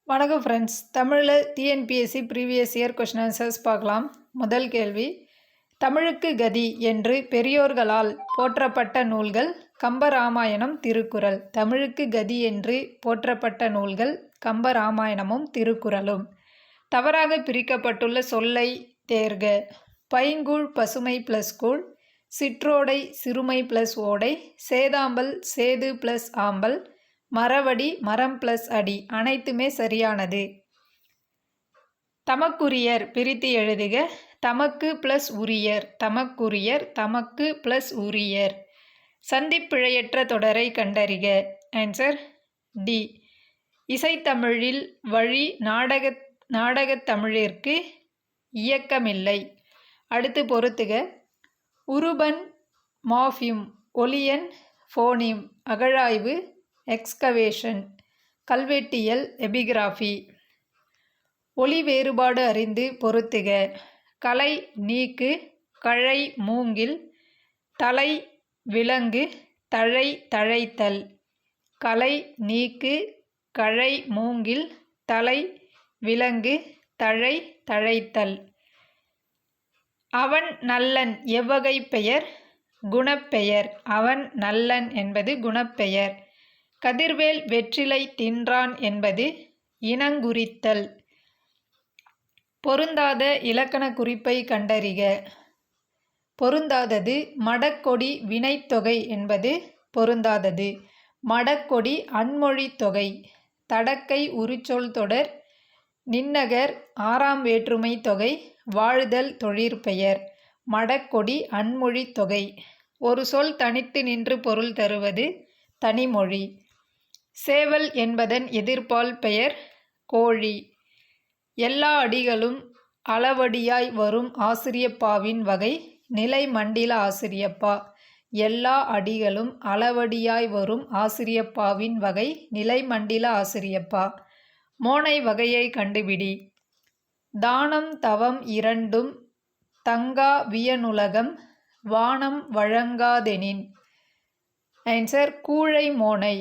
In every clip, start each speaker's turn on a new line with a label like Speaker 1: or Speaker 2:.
Speaker 1: வணக்கம் ஃப்ரெண்ட்ஸ். தமிழில் TNPSC previous year question answers பார்க்கலாம். முதல் கேள்வி, தமிழுக்கு கதி என்று பெரியோர்களால் போற்றப்பட்ட நூல்கள் கம்பராமாயணம், திருக்குறள். தமிழுக்கு கதி என்று போற்றப்பட்ட நூல்கள் கம்பராமாயணமும் திருக்குறளும். தவறாக பிரிக்கப்பட்டுள்ள சொல்லை தேர்க. பைங்கூழ் பசுமை ப்ளஸ் கூழ், சிற்றோடை சிறுமை ப்ளஸ் ஓடை, சேதாம்பல் சேது ப்ளஸ் ஆம்பல், மரவடி மரம் ப்ளஸ் அடி. அனைத்துமே சரியானது. தமக்குரியர் பிரித்து எழுதுக. தமக்கு ப்ளஸ் உரியர், தமக்குரியர், தமக்கு ப்ளஸ் உரியர். சந்திப்பிழையற்ற தொடரை கண்டறிக. Answer D. இசைத்தமிழில் வழி நாடகத் தமிழிற்கு இயக்கமில்லை. அடுத்து பொறுத்துக. உருபன் மார்ஃபிம், ஒலியன் ஃபோனிம், அகழாய்வு எக்ஸ்கவேஷன், கல்வெட்டியல் எபிகிராஃபி. ஒலி வேறுபாடு அறிந்து பொறுத்துக. கலை நீக்கு, கழை மூங்கில், தலை விலங்கு, தழை தழைத்தல். கலை நீக்கு, கழை மூங்கில், தலை விலங்கு, தழை தழைத்தல். அவன் நல்லன் எவ்வகை பெயர்? குணப்பெயர். அவன் நல்லன் என்பது குணப்பெயர். கதிர்வேல் வெற்றிலை தின்றான் என்பது இனங்குறித்தல். பொருந்தாத இலக்கண குறிப்பை கண்டறிக. பொருந்தாதது மடக்கொடி வினைத்தொகை என்பது பொருந்தாதது. மடக்கொடி அன்மொழி தொகை. தடக்கை உரிச்சொல் தொடர், நின்னகர் ஆறாம் வேற்றுமை தொகை, வாழ்தல் தொழிற்பெயர். மடக்கொடி அன்மொழி தொகை. ஒரு சொல் தனித்து நின்று பொருள் தருவது தனிமொழி. சேவல் என்பதன் எதிர்ப்பால் பெயர் கோழி. எல்லா அடிகளும் அளவடியாய் வரும் ஆசிரியப்பாவின் வகை நிலை மண்டில ஆசிரியப்பா. எல்லா அடிகளும் அளவடியாய் வரும் ஆசிரியப்பாவின் வகை நிலை மண்டில ஆசிரியப்பா. மோனை வகையை கண்டுபிடி. தானம் தவம் இரண்டும் தங்கா வியனுலகம், வானம் வழங்காதெனின். ஆன்சர் கூழை மோனை.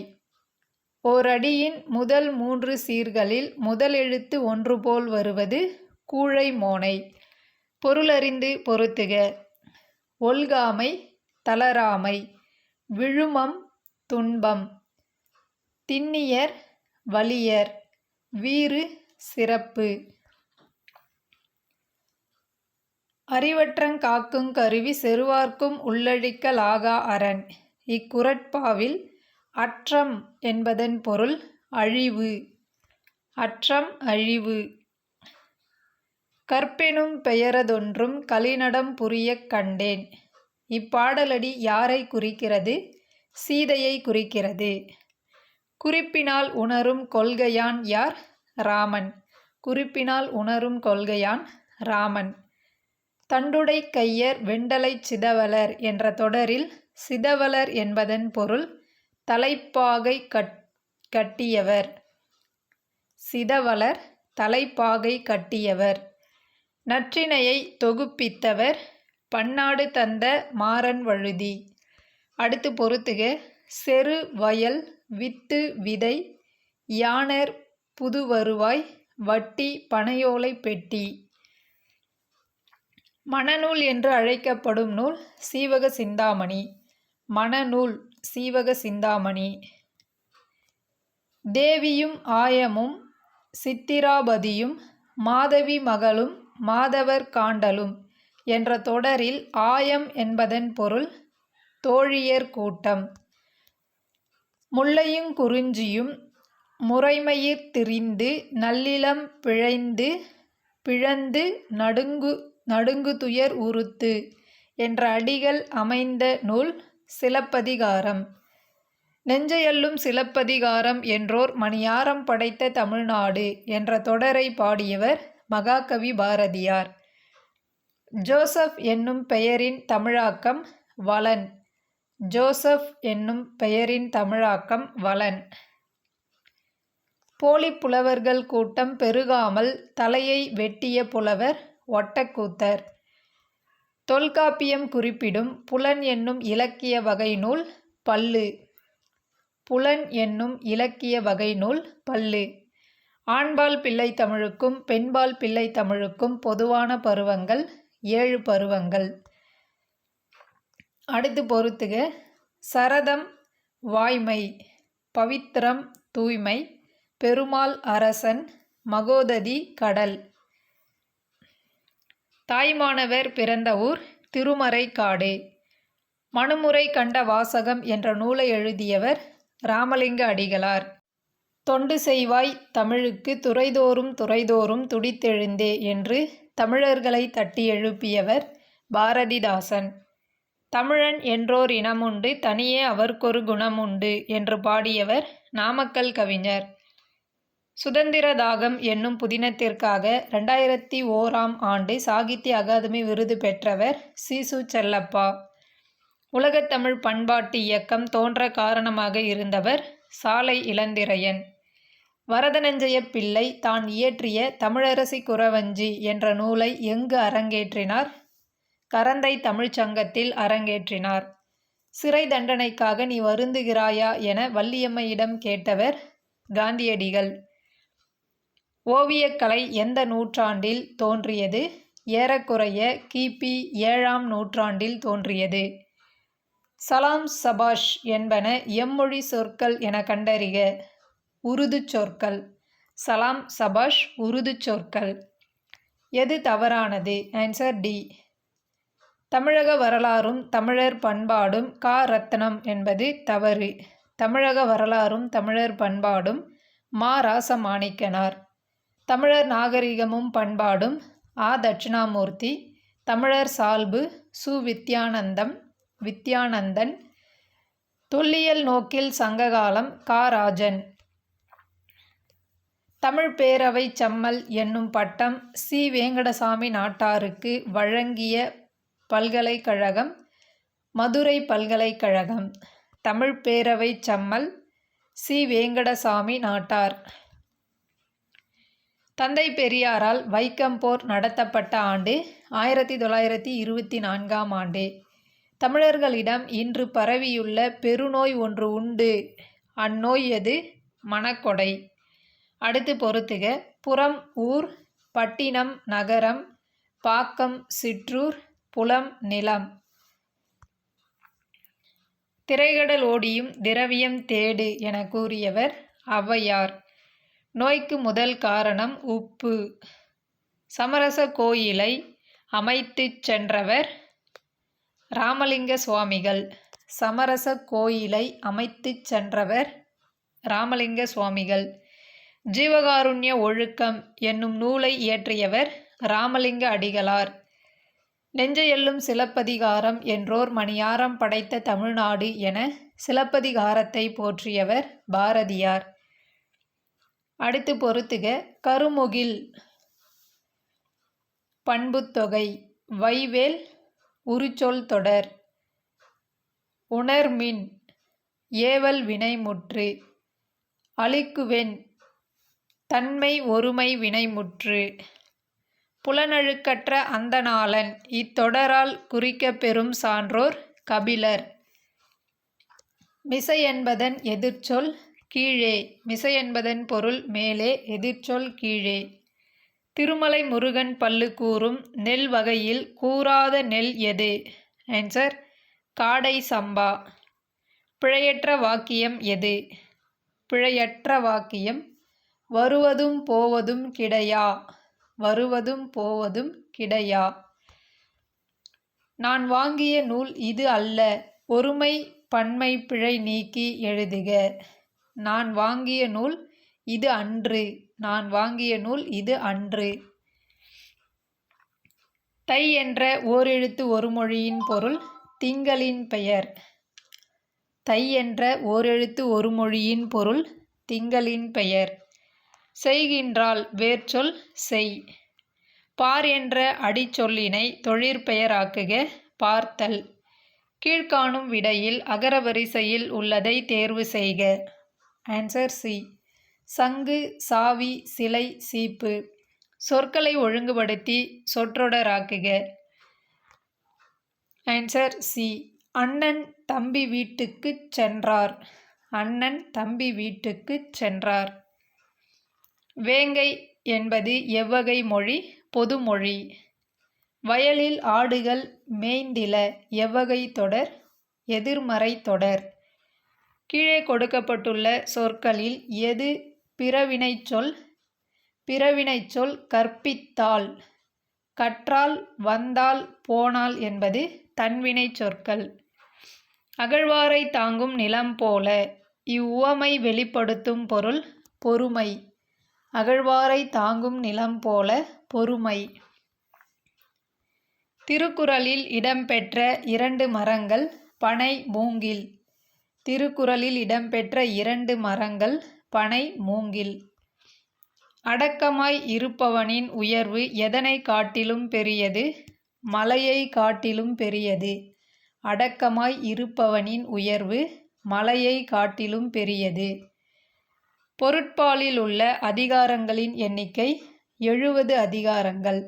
Speaker 1: ஓரடியின் முதல் 3 சீர்களில் முதல் எழுத்து ஒன்று போல் வருவது கூழை மோனை. பொருளறிந்து பொறுத்துக. ஒல்காமை தளராமை, விழுமம் துன்பம், திண்ணியர் வலியர், வீறு சிறப்பு. அறிவற்றங் காக்குங் கருவி செருவார்க்கும் உள்ளழிக்கலாகா அரண். இக்குறட்பாவில் அற்றம் என்பதன் பொருள் அழிவு. அற்றம் அழிவு. கற்பெனும் பெயரதொன்றும் கலிநடம் புரியக் கண்டேன். இப்பாடலடி யாரை குறிக்கிறது? சீதையை குறிக்கிறது. குறிப்பினால் உணரும் கொள்கையான் யார்? ராமன். குறிப்பினால் உணரும் கொள்கையான் ராமன். தண்டுடை கையர் வெண்டலைச் சிதவலர் என்ற தொடரில் சிதவலர் என்பதன் பொருள் தலைப்பாகை கட்டியவர். சிதவலர் தலைப்பாகை கட்டியவர். நற்றிணையை தொகுப்பித்தவர் பன்னாடு தந்த மாறன் வழுதி. அடுத்து பொறுத்துக. செரு வயல், வித்து விதை, யாணர் புதுவருவாய், வட்டி பனையோலை பெட்டி. மணநூல் என்று அழைக்கப்படும் நூல் சீவக சிந்தாமணி. மணநூல் சீவக சிந்தாமணி. தேவியும் ஆயமும் சித்திராபதியும் மாதவி மகளும் மாதவர் காண்டலும் என்ற தொடரில் ஆயம் என்பதன் பொருள் தோழியர் கூட்டம். முல்லையுங் குறிஞ்சியும் முறைமயிர் திரிந்து நல்லிளம் பிழந்து நடுங்குதுயர் உறுத்து என்ற அடிகள் அமைந்த நூல் சிலப்பதிகாரம். நெஞ்சையள்ளும் சிலப்பதிகாரம் என்றோர் மணியாரம் படைத்த தமிழ்நாடு என்ற தொடரை பாடியவர் மகாகவி பாரதியார். ஜோசப் என்னும் பெயரின் தமிழாக்கம் வளன். ஜோசப் என்னும் பெயரின் தமிழாக்கம் வளன். போலிப் புலவர்கள் கூட்டம் பெருகாமல் தலையை வெட்டிய புலவர் ஒட்டக்கூத்தர். தொல்காப்பியம் குறிப்பிடும் புலன் என்னும் இலக்கிய வகை நூல் பள்ளு. புலன் என்னும் இலக்கிய வகை நூல் பள்ளு. ஆண்பால் பிள்ளை தமிழுக்கும் பெண்பால் பிள்ளை தமிழுக்கும் பொதுவான பருவங்கள் 7 பருவங்கள். அடுத்து பொறுத்துக. சரதம் வாய்மை, பவித்திரம் தூய்மை, பெருமாள் அரசன், மகோததி கடல். தாய்மானவர் பிறந்த ஊர் திருமறைக்காடு. மனுமுறை கண்ட வாசகம் என்ற நூலை எழுதியவர் ராமலிங்க அடிகளார். தொண்டு செய்வாய் தமிழுக்கு துறைதோறும் துடித்தெழுந்தே என்று தமிழர்களை தட்டி எழுப்பியவர் பாரதிதாசன். தமிழன் என்றோர் இனமுண்டு, தனியே அவர்க்கொரு குணமுண்டு என்று பாடியவர் நாமக்கல் கவிஞர். சுதந்திர தாகம் என்னும் புதினத்திற்காக 2001ஆம் ஆண்டு சாகித்ய அகாதமி விருது பெற்றவர் சீசு செல்லப்பா. உலகத்தமிழ் பண்பாட்டு இயக்கம் தோன்ற காரணமாக இருந்தவர் சாலை இளந்திரையன். வரதனஞ்சய பிள்ளை தான் இயற்றிய தமிழரசி குறவஞ்சி என்ற நூலை எங்கு அரங்கேற்றினார்? கரந்தை தமிழ்ச்சங்கத்தில் அரங்கேற்றினார். சிறை தண்டனைக்காக நீ வருந்துகிறாயா என வள்ளியம்மையிடம் கேட்டவர் காந்தியடிகள். ஓவியக்கலை எந்த நூற்றாண்டில் தோன்றியது? ஏறக்குறைய கிபி 7ஆம் நூற்றாண்டில் தோன்றியது. சலாம் சபாஷ் என்பன எம்மொழி சொற்கள் என கண்டறிக. உருது சொற்கள். சலாம் சபாஷ் உருது சொற்கள். எது தவறானது? Answer D. தமிழக வரலாறும் தமிழர் பண்பாடும் கா. ரத்னம் என்பது தவறு. தமிழக வரலாறும் தமிழர் பண்பாடும் மா. ராசமாணிக்கனார். தமிழர் நாகரிகமும் பண்பாடும் ஆ. தட்சிணாமூர்த்தி. தமிழர் சால்பு சு. வித்யானந்தன். தொல்லியல் நோக்கில் சங்ககாலம் கா. ராஜன். தமிழ் பேரவை செம்மல் என்னும் பட்டம் சி. வேங்கடசாமி நாட்டாருக்கு வழங்கிய பல்கலைக்கழகம் மதுரை பல்கலைக்கழகம். தமிழ் பேரவை செம்மல் சி. வேங்கடசாமி நாட்டார். தந்தை பெரியாரால் வைக்கம் போர் நடத்தப்பட்ட ஆண்டு 1924ஆம் ஆண்டு. தமிழர்களிடம் இன்று பரவியுள்ள பெருநோய் ஒன்று உண்டு. அந்நோய் எது? மனக்கொடை. அடுத்து பொறுத்துக. புறம் ஊர், பட்டினம் நகரம், பாக்கம் சிற்றூர், புலம் நிலம். திரைகடல் ஓடியும் திரவியம் தேடு என கூறியவர் ஔவையார். நோய்க்கு முதல் காரணம் உப்பு. சமரச கோயிலை அமைத்துச் சென்றவர் ராமலிங்க சுவாமிகள். சமரச கோயிலை அமைத்துச் சென்றவர் ராமலிங்க சுவாமிகள். ஜீவகாருண்ய ஒழுக்கம் என்னும் நூலை இயற்றியவர் ராமலிங்க அடிகளார். நெஞ்சையெல்லும் சிலப்பதிகாரம் என்றோர் மணியாரம் படைத்த தமிழ்நாடு என சிலப்பதிகாரத்தை போற்றியவர் பாரதியார். அடுத்து பொறுத்துக. கருமுகில் பண்புத்தொகை. வைவேல் உரிச்சொல் தொடர். உணர்மின் ஏவல் வினைமுற்று. அளிக்குவெண் தன்மை ஒருமை வினைமுற்று. புலனழுக்கற்ற அந்தணாளன் இத்தொடரால் குறிக்கப் பெறும் சான்றோர் கபிலர். மிசை என்பதன் எதிர்ச்சொல் கீழே. மிசை என்பதன் பொருள் மேலே, எதிர்ச்சொல் கீழே. திருமலை முருகன் பல்லு கூறும் நெல் வகையில் கூறாத நெல் எது? ஆன்சர் காடை சம்பா. பிழையற்ற வாக்கியம் எது? பிழையற்ற வாக்கியம் வருவதும் போவதும் கிடையா. வருவதும் போவதும் கிடையா. நான் வாங்கிய நூல் இது அல்ல. ஒருமை பன்மை பிழை நீக்கி எழுதுக. நான் வாங்கிய நூல் இது அன்று. நான் வாங்கிய நூல் இது அன்று. தை என்ற ஓரெழுத்து ஒரு மொழியின் பொருள் திங்களின் பெயர். தை என்ற ஓரெழுத்து ஒரு மொழியின் பொருள் திங்களின் பெயர். செய்கின்றால் வேர்ச்சொல் செய். பார் என்ற அடிச்சொல்லினை தொழிற்பெயராக்குக. பார்த்தல். கீழ்காணும் விடையில் அகரவரிசையில் உள்ளதை தேர்வு செய்க. Answer C. சங்கு, சாவி, சிலை, சீப்பு. சொற்களை ஒழுங்குபடுத்தி சொற்றொடராக்குக. Answer C. அண்ணன் தம்பி வீட்டுக்குச் சென்றார். அண்ணன் தம்பி வீட்டுக்குச் சென்றார். வேங்கை என்பது எவ்வகை மொழி? பொதுமொழி. வயலில் ஆடுகள் மேய்ந்தில எவ்வகை தொடர்? எதிர்மறை தொடர். கீழே கொடுக்கப்பட்டுள்ள சொற்களில் எது பிறவினைச்சொல்? பிறவினைச்சொல் கற்பித்தால். கற்றால், வந்தால், போனால் என்பது தன்வினை சொற்கள். அகழ்வாரை தாங்கும் நிலம் போல. இவ்வுவமை வெளிப்படுத்தும் பொருள் பொறுமை. அகழ்வாரை தாங்கும் நிலம் போல பொறுமை. திருக்குறளில் இடம்பெற்ற 2 மரங்கள் பனை, மூங்கில். திருக்குறளில் இடம்பெற்ற 2 மரங்கள் பனை, மூங்கில். அடக்கமாய் இருப்பவனின் உயர்வு எதனை காட்டிலும் பெரியது? மலையை காட்டிலும் பெரியது. அடக்கமாய் இருப்பவனின் உயர்வு மலையை காட்டிலும் பெரியது. பொருட்பாலில் உள்ள அதிகாரங்களின் எண்ணிக்கை 70 அதிகாரங்கள்.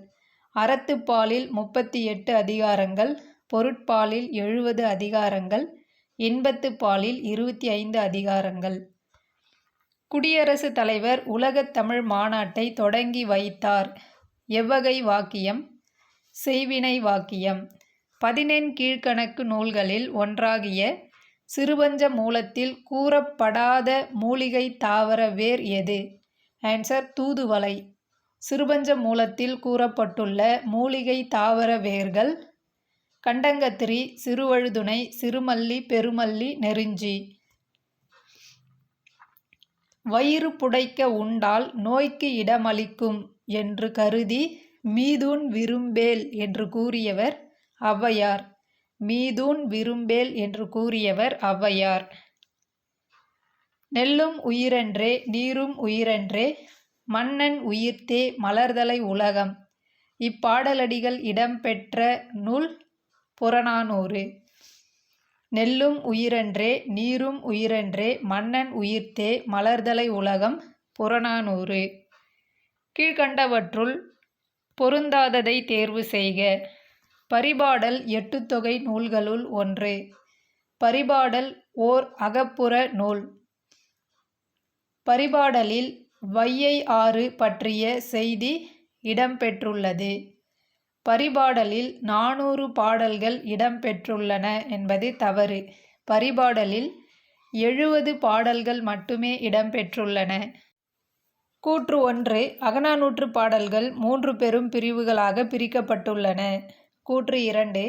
Speaker 1: அறத்துப்பாலில் 38 அதிகாரங்கள். பொருட்பாலில் 70 அதிகாரங்கள். இன்பத்துப்பாலில் 25 அதிகாரங்கள். குடியரசுத் தலைவர் உலகத் தமிழ் மாநாட்டை தொடங்கி வைத்தார். எவ்வகை வாக்கியம்? செய்வினை வாக்கியம். 14 கீழ்க்கணக்கு நூல்களில் ஒன்றாகிய சிறுபஞ்ச மூலத்தில் கூறப்படாத மூலிகை தாவர வேர் எது? ஆன்சர் தூதுவளை. சிறுபஞ்ச மூலத்தில் கூறப்பட்டுள்ள மூலிகை தாவர வேர்கள் கண்டங்கத்திரி, சிறுவழுதுணை, சிறுமல்லி, பெருமல்லி, நெருஞ்சி. வயிறு புடைக்க உண்டால் நோய்க்கு இடமளிக்கும் என்று கருதி மீதூன் விரும்பேல் என்று கூறியவர் ஔவையார். மீதூன் விரும்பேல் என்று கூறியவர் ஔவையார். நெல்லும் உயிரன்றே நீரும் உயிரன்றே மன்னன் உயிர்த்தே மலர்தலை உலகம். இப்பாடலடிகள் இடம்பெற்ற நூல் புறநானூறு. நெல்லும் உயிரன்றே நீரும் உயிரன்றே மன்னன் உயிர்த்தே மலர்தலை உலகம். புறநானூறு. கீழ்க்கண்டவற்றுள் பொருந்தாததை தேர்வு செய்க. பரிபாடல் 8 தொகை நூல்களுள் ஒன்று. பரிபாடல் ஓர் அகப்புற நூல். பரிபாடலில் வையை ஆறு பற்றிய செய்தி இடம்பெற்றுள்ளது. பரிபாடலில் 400 பாடல்கள் இடம்பெற்றுள்ளன என்பது தவறு. பரிபாடலில் 70 பாடல்கள் மட்டுமே இடம்பெற்றுள்ளன. கூற்று 1. அகநானூற்று பாடல்கள் 3 பெரும் பிரிவுகளாக பிரிக்கப்பட்டுள்ளன. கூற்று 2.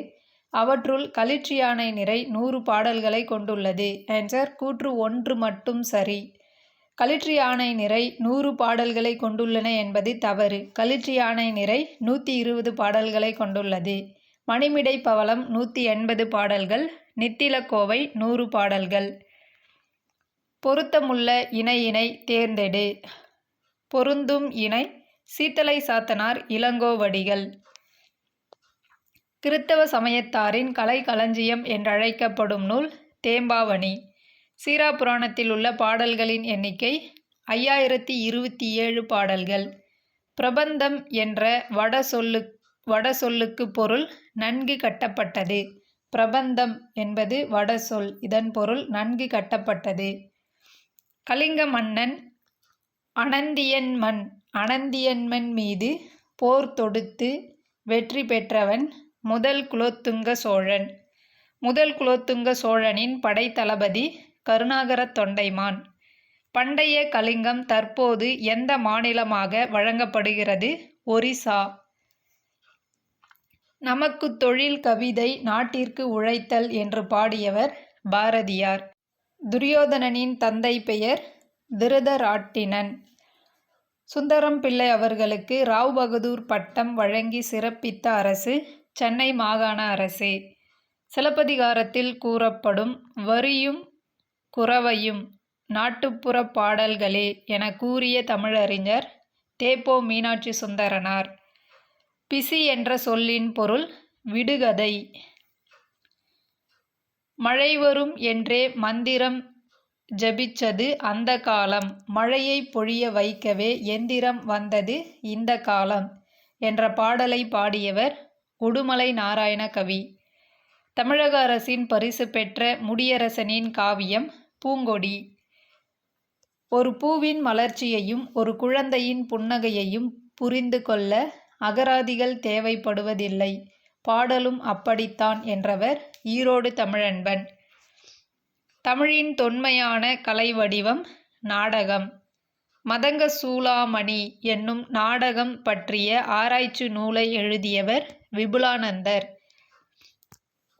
Speaker 1: அவற்றுள் களிற்றியானை நிறை 100 பாடல்களை கொண்டுள்ளது. ஆன்சர் கூற்று 1 மட்டும் சரி. களிற்றியானை நிறை 100 பாடல்களை கொண்டுள்ளன என்பது தவறு. களிற்றியானை நிறை 120 பாடல்களை கொண்டுள்ளது. மணிமிடை பவளம் 180 பாடல்கள். நித்திலக்கோவை 100 பாடல்கள். பொருத்தமுள்ள இணையினை தேர்ந்தெடு. பொருந்தும் இணை சீத்தலை சாத்தனார், இளங்கோவடிகள். கிறித்தவ சமயத்தாரின் கலை களஞ்சியம் என்றழைக்கப்படும் நூல் தேம்பாவணி. சீராப்புராணத்தில் உள்ள பாடல்களின் எண்ணிக்கை 5027 பாடல்கள். பிரபந்தம் என்ற வடசொல்லுக்கு பொருள் நன்கு கட்டப்பட்டது. பிரபந்தம் என்பது வடசொல். இதன் பொருள் நன்கு கட்டப்பட்டது. கலிங்க மன்னன் அனந்தியன்மன் மீது போர் தொடுத்து வெற்றி பெற்றவன் முதல் குலோத்துங்க சோழன். முதல் குலோத்துங்க சோழனின் படைத்தளபதி கருணாகர தொண்டைமான். பண்டைய கலிங்கம் தற்போது எந்த மாநிலமாக வழங்கப்படுகிறது? ஒரிசா. நமக்கு தொழில் கவிதை நாட்டிற்கு உழைத்தல் என்று பாடியவர் பாரதியார். துரியோதனனின் தந்தை பெயர் திருதராட்டினன். சுந்தரம் பிள்ளை அவர்களுக்கு ராவ் பகதூர் பட்டம் வழங்கி சிறப்பித்த அரசு சென்னை மாகாண அரசு. சிலப்பதிகாரத்தில் கூறப்படும் வரியும் குரவையும் நாட்டுப்புற பாடல்களே என கூறிய தமிழறிஞர் தேப்போ மீனாட்சி சுந்தரனார். பிசி என்ற சொல்லின் பொருள் விடுகதை. மழை வரும் என்றே மந்திரம் ஜபிச்சது அந்த காலம். மழையை பொழிய வைக்கவே எந்திரம் வந்தது இந்த காலம் என்ற பாடலை பாடியவர் உடுமலை நாராயண கவி. தமிழக அரசின் பரிசு பெற்ற முடியரசனின் காவியம் பூங்கொடி. ஒரு பூவின் மலர்ச்சியையும் ஒரு குழந்தையின் புன்னகையையும் புரிந்து கொள்ள அகராதிகள் தேவைப்படுவதில்லை. பாடலும் அப்படித்தான் என்றவர் ஈரோடு தமிழன்பன். தமிழின் தொன்மையான கலை வடிவம் நாடகம். மதங்க சூளாமணி என்னும் நாடகம் பற்றிய ஆராய்ச்சி நூலை எழுதியவர் விபுலானந்தர்.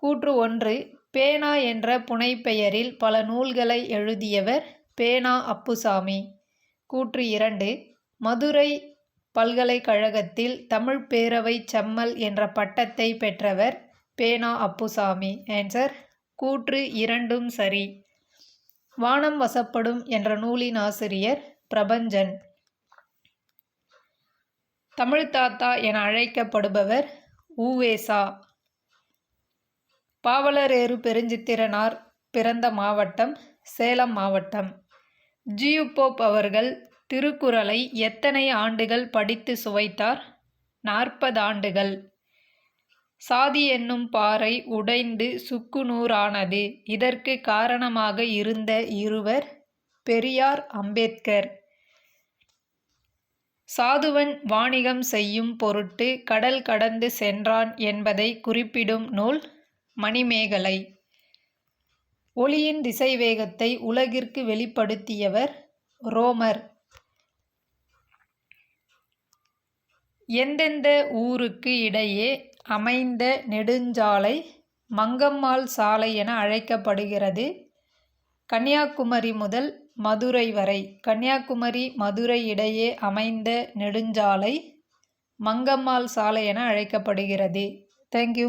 Speaker 1: கூற்று 1. பேனா என்ற புனைப்பெயரில் பல நூல்களை எழுதியவர் பேனா அப்புசாமி. கூற்று 2. மதுரை பல்கலைக்கழகத்தில் தமிழ் பேரவை செம்மல் என்ற பட்டத்தை பெற்றவர் பேனா அப்புசாமி. ஆன்சர் கூற்று 2ம் சரி. வானம் வசப்படும் என்ற நூலின் ஆசிரியர் பிரபஞ்சன். தமிழ் தாத்தா என அழைக்கப்படுபவர் உ.வே.சா. பாவலரேறு பெருஞ்சித்திரனார் பிறந்த மாவட்டம் சேலம் மாவட்டம். ஜியு போப் அவர்கள் திருக்குறளை எத்தனை ஆண்டுகள் படித்து சுவைத்தார்? 40 ஆண்டுகள். சாதி என்னும் பாறை உடைந்து சுக்குநூறானது. இதற்கு காரணமாக இருந்த இருவர் பெரியார், அம்பேத்கர். சாதுவன் வாணிகம் செய்யும் பொருட்டு கடல் கடந்து சென்றான் என்பதை குறிப்பிடும் நூல் மணிமேகலை. ஒளியின் திசைவேகத்தை உலகிற்கு வெளிப்படுத்தியவர் ரோமர். எந்தெந்த ஊருக்கு இடையே அமைந்த நெடுஞ்சாலை மங்கம்மாள் சாலை என அழைக்கப்படுகிறது? கன்னியாகுமரி முதல் மதுரை வரை. கன்னியாகுமரி மதுரை இடையே அமைந்த நெடுஞ்சாலை மங்கம்மாள் சாலை என அழைக்கப்படுகிறது. தேங்க்யூ.